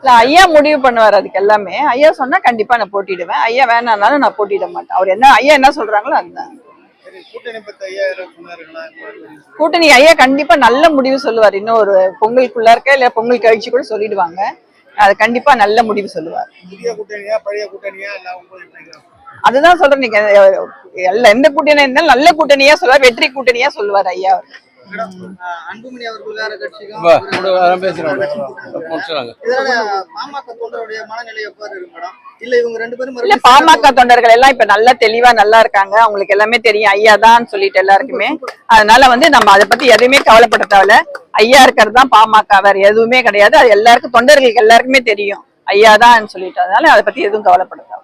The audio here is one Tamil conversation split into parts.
இல்ல ஐயா முடிவு பண்ணுவார் அதுக்கு எல்லாமே. ஐயா சொன்னா கண்டிப்பா நான் போட்டிடுவேன். ஐயா வேணாம்னாலும் நான் போட்டிட மாட்டேன். அவர் என்ன ஐயா என்ன சொல்றாங்களோ அதுதான். கூட்டணி ஐயா கண்டிப்பா நல்ல முடிவு சொல்லுவார். இன்னும் ஒரு பொங்கலுக்குள்ள இருக்க இல்ல பொங்கல் கழிச்சு கூட சொல்லிடுவாங்க. அது கண்டிப்பா நல்ல முடிவு சொல்லுவார். அதுதான் சொல்றேன். நீங்க எந்த கூட்டணியா இருந்தாலும் நல்ல கூட்டணியா சொல்லுவார். வெற்றி கூட்டணியா சொல்லுவார் ஐயா. அன்புமணி அவர்கள் வேற கட்சிக்கும் பாமக தொண்டருடைய மனநிலை எவ்வாறு இருக்கு மேடம்? இல்ல இவங்க ரெண்டு பேரும் இல்ல பாமக தொண்டர்கள் எல்லாம் இப்ப நல்லா தெளிவா நல்லா இருக்காங்க. அவங்களுக்கு எல்லாமே தெரியும் ஐயா தான் சொல்லிட்டு எல்லாருக்குமே. அதனால நம்ம அதை பத்தி எதுவுமே கவலைப்பட தேவையில்ல. ஐயா இருக்கிறது தான் பாமக, வேற எதுவுமே கிடையாது. அது எல்லாருக்கும் தொண்டர்களுக்கு எல்லாருக்குமே தெரியும் ஐயா தான் சொல்லிட்டு. அதனால அதை பத்தி எதுவும் கவலைப்பட தேவை.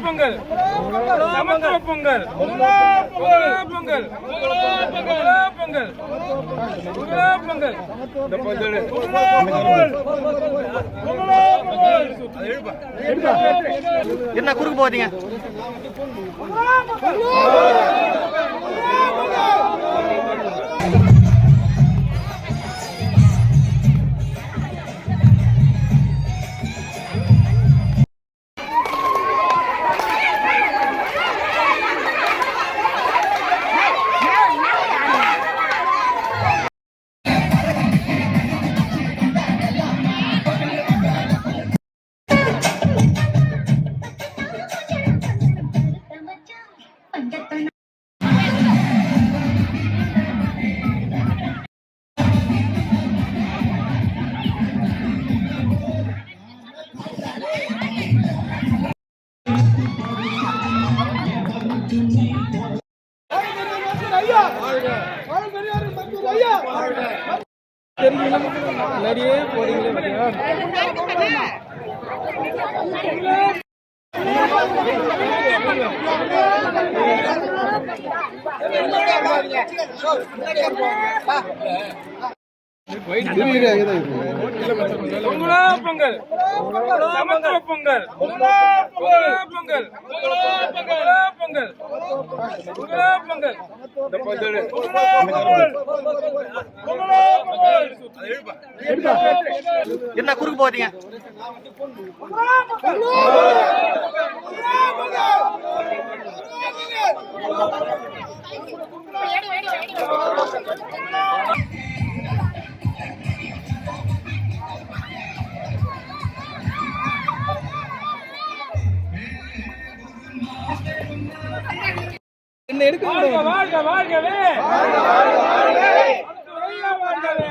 பொங்கல் சமத்துவ பொங்கல் பொங்கல் பொங்கல் பொங்கல் என்ன குறுக்கு போதீங்க? நிறைய போறீங்களே பொங்கல் சமத்துவ பொங்கல் பொங்கல் பொங்கல் பொங்கல் என்ன குறுக்கு போதீங்க? வாழ்க வாழ்கவே வாழ்கவே